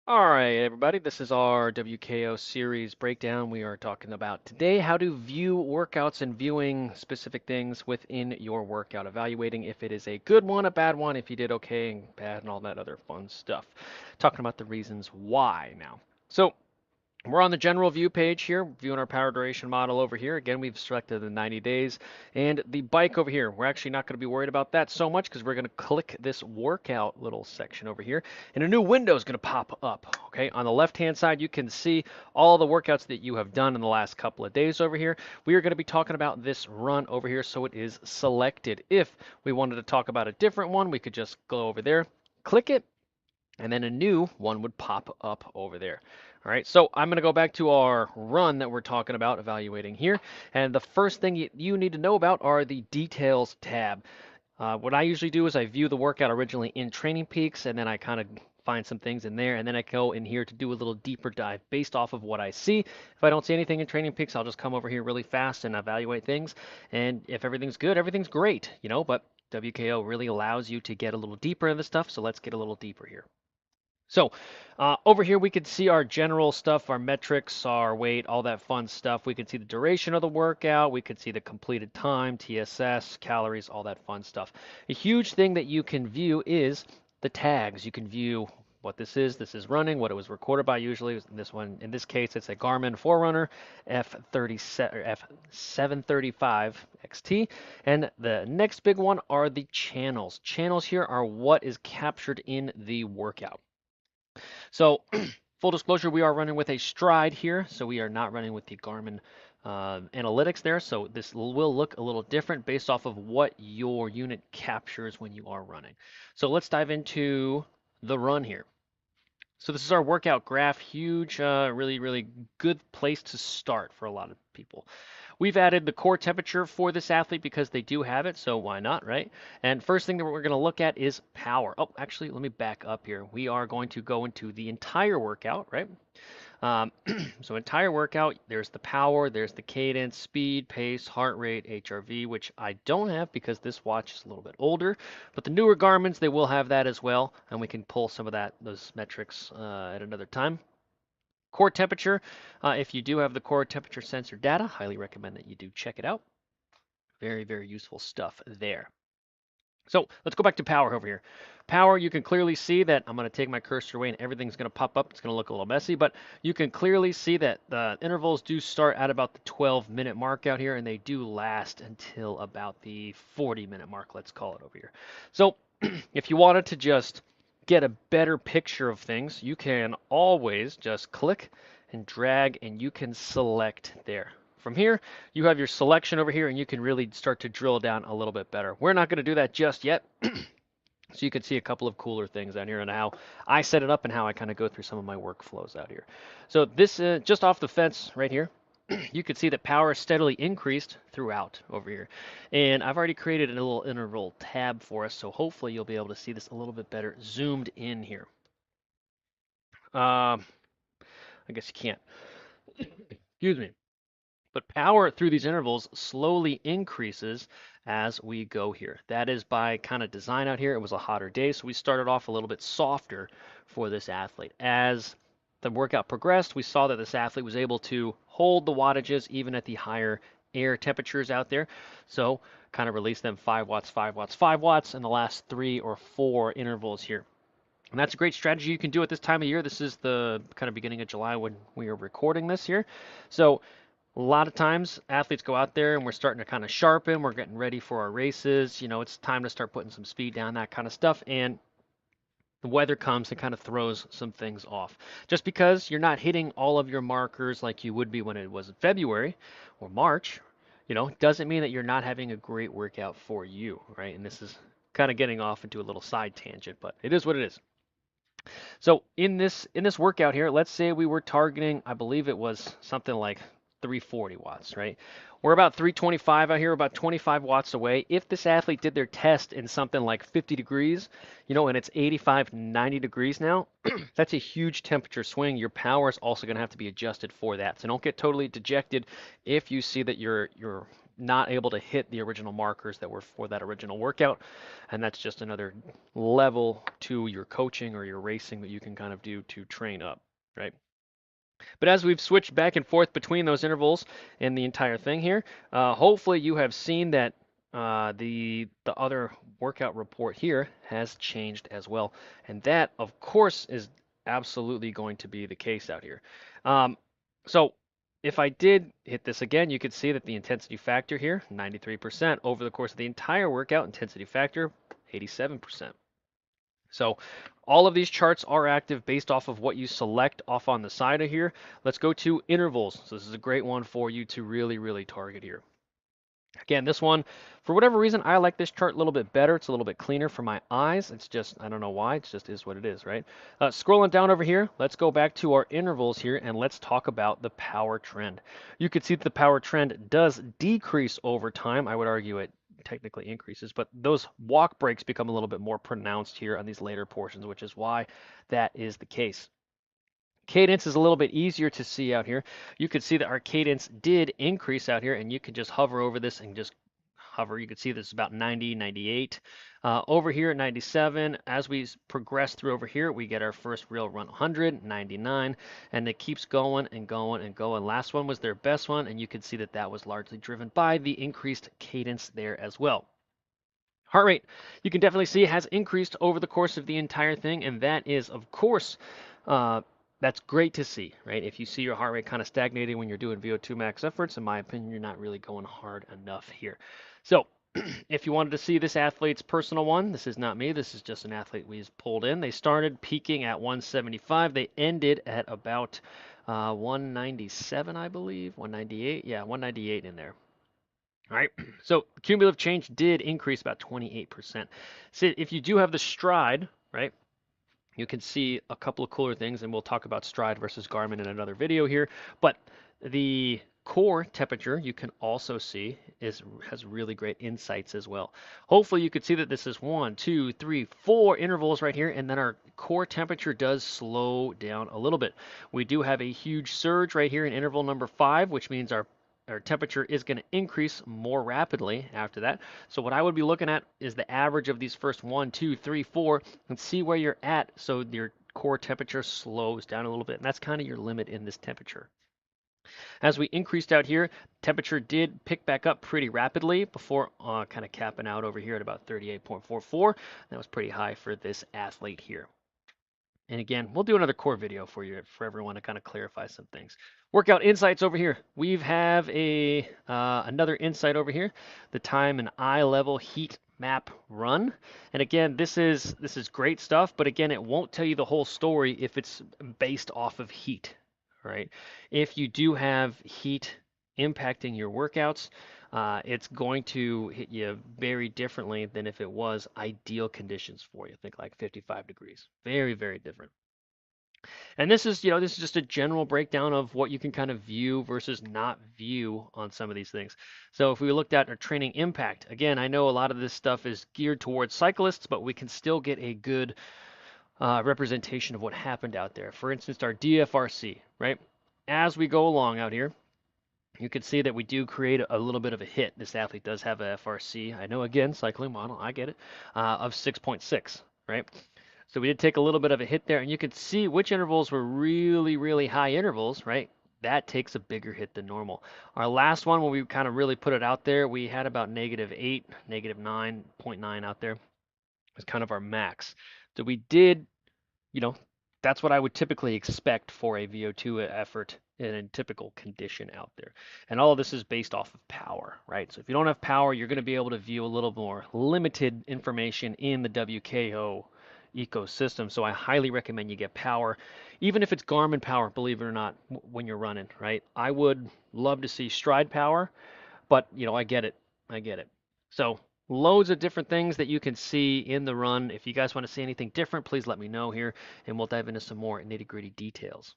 All right, everybody, this is our WKO series breakdown. We are talking about today how to view workouts and viewing specific things within your workout, evaluating if it is a good one, a bad one, if you did okay and bad, and all that other fun stuff. Talking about the reasons why now. So, we're on the general view page here, viewing our power duration model over here. Again, we've selected the 90 days. And the bike over here, we're actually not going to be worried about that so much because we're going to click this workout little section over here. And a new window is going to pop up. Okay, on the left-hand side, you can see all the workouts that you have done in the last couple of days over here. We are going to be talking about this run over here, so it is selected. If we wanted to talk about a different one, we could just go over there, click it, and then a new one would pop up over there. All right, so I'm going to go back to our run that we're talking about evaluating here. And the first thing you need to know about are the details tab. What I usually do is I view the workout originally in Training Peaks, and then I kind of find some things in there, and then I go in here to do a little deeper dive based off of what I see. If I don't see anything in Training Peaks, I'll just come over here really fast and evaluate things. And if everything's good, everything's great, but WKO really allows you to get a little deeper in the stuff, so let's get a little deeper here. So over here we can see our general stuff, our metrics, our weight, all that fun stuff. We can see the duration of the workout. We can see the completed time, TSS, calories, all that fun stuff. A huge thing that you can view is the tags. You can view what this is. This is running, what it was recorded by usually. This one, in this case, it's a Garmin Forerunner F37 or F735 XT. And the next big one are the channels. Channels here are what is captured in the workout. So full disclosure, we are running with a Stride here, so we are not running with the Garmin analytics there. So this will look a little different based off of what your unit captures when you are running. So let's dive into the run here. So this is our workout graph. Huge, really, really good place to start for a lot of people. We've added the core temperature for this athlete because they do have it, so why not, right? And first thing that we're going to look at is power. Oh, actually, let me back up here. We are going to go into the entire workout, right? Um, so entire workout, there's the power, there's the cadence, speed, pace, heart rate, HRV, which I don't have because this watch is a little bit older. But the newer Garmin's, they will have that as well, and we can pull some of those metrics at another time. Core temperature, if you do have the core temperature sensor data, highly recommend that you do check it out. Very, very useful stuff there. So let's go back to power over here. Power, you can clearly see that I'm going to take my cursor away and everything's going to pop up. It's going to look a little messy, but you can clearly see that the intervals do start at about the 12-minute mark out here, and they do last until about the 40-minute mark, let's call it over here. So if you wanted to just get a better picture of things, you can always just click and drag and you can select there. From here, you have your selection over here and you can really start to drill down a little bit better. We're not going to do that just yet. So you can see a couple of cooler things out here and how I set it up and how I kind of go through some of my workflows out here. So this just off the fence right here, you can see that power steadily increased throughout over here. And I've already created a little interval tab for us, so hopefully you'll be able to see this a little bit better zoomed in here. I guess you can't. Excuse me. But power through these intervals slowly increases as we go here. That is by kind of design out here. It was a hotter day, so we started off a little bit softer for this athlete. As the workout progressed, we saw that this athlete was able to hold the wattages even at the higher air temperatures out there. So kind of release them 5 watts, 5 watts, 5 watts in the last 3 or 4 intervals here. And that's a great strategy you can do at this time of year. This is the kind of beginning of July when we are recording this here. So a lot of times athletes go out there and we're starting to kind of sharpen, we're getting ready for our races, it's time to start putting some speed down, that kind of stuff, and the weather comes and kind of throws some things off. Just because you're not hitting all of your markers like you would be when it was February or March, doesn't mean that you're not having a great workout for you, right? And this is kind of getting off into a little side tangent, but it is what it is. So in this workout here, let's say we were targeting, I believe it was something like 340 watts, right? We're about 325 out here, about 25 watts away. If this athlete did their test in something like 50 degrees, and it's 85, 90 degrees now, that's a huge temperature swing. Your power is also going to have to be adjusted for that. So don't get totally dejected if you see that your not able to hit the original markers that were for that original workout. And that's just another level to your coaching or your racing that you can kind of do to train up, right? But as we've switched back and forth between those intervals and the entire thing here, hopefully you have seen that the other workout report here has changed as well. And that, of course, is absolutely going to be the case out here. So if I did hit this again, you could see that the intensity factor here, 93%. Over the course of the entire workout, intensity factor, 87%. So all of these charts are active based off of what you select off on the side of here. Let's go to intervals. So this is a great one for you to really target here. Again, this one, for whatever reason, I like this chart a little bit better. It's a little bit cleaner for my eyes. It's just, I don't know why, it just is what it is, right? Scrolling down over here, let's go back to our intervals here and let's talk about the power trend. You can see that the power trend does decrease over time. I would argue it technically increases, but those walk breaks become a little bit more pronounced here on these later portions, which is why that is the case. Cadence is a little bit easier to see out here. You could see that our cadence did increase out here, and you could just hover over this and just hover. You can see this is about 90, 98. Over here at 97, as we progress through over here, we get our first real run 100, 99, and it keeps going and going and going. Last one was their best one, and you can see that that was largely driven by the increased cadence there as well. Heart rate, you can definitely see has increased over the course of the entire thing, and that is, of course, that's great to see, right? If you see your heart rate kind of stagnating when you're doing VO2 max efforts, in my opinion, you're not really going hard enough here. So if you wanted to see this athlete's personal one, this is not me. This is just an athlete we pulled in. They started peaking at 175. They ended at about 197, I believe. 198. Yeah, 198 in there. All right, so cumulative change did increase about 28%. So if you do have the stride, right, you can see a couple of cooler things, and we'll talk about stride versus Garmin in another video here. But the core temperature you can also see has really great insights as well. Hopefully you could see that this is 1, 2, 3, 4 intervals right here, and then our core temperature does slow down a little bit. We do have a huge surge right here in interval number 5, which means our temperature is going to increase more rapidly after that. So what I would be looking at is the average of these first 1, 2, 3, 4, and see where you're at so your core temperature slows down a little bit. And that's kind of your limit in this temperature. As we increased out here, temperature did pick back up pretty rapidly before kind of capping out over here at about 38.44. That was pretty high for this athlete here. And again, we'll do another core video for you, for everyone to kind of clarify some things. Workout insights over here. We have another insight over here, the time and eye level heat map run. And again, this is great stuff, but again, it won't tell you the whole story if it's based off of heat, right? If you do have heat impacting your workouts, it's going to hit you very differently than if it was ideal conditions for you. Think like 55 degrees. Very different. And this is just a general breakdown of what you can kind of view versus not view on some of these things. So if we looked at our training impact, again, I know a lot of this stuff is geared towards cyclists, but we can still get a good representation of what happened out there. For instance, our DFRC, right? As we go along out here, you can see that we do create a little bit of a hit. This athlete does have a FRC. I know, again, cycling model, I get it, of 6.6, right? So we did take a little bit of a hit there, and you can see which intervals were really high intervals, right? That takes a bigger hit than normal. Our last one, when we kind of really put it out there, we had about -8, -9.9 out there. It was kind of our max. So we did, that's what I would typically expect for a VO2 effort in a typical condition out there. And all of this is based off of power, right? So if you don't have power, you're going to be able to view a little more limited information in the WKO ecosystem. So I highly recommend you get power, even if it's Garmin power, believe it or not, when you're running, right? I would love to see stride power, but I get it. So loads of different things that you can see in the run. If you guys want to see anything different, please let me know here, and we'll dive into some more nitty-gritty details.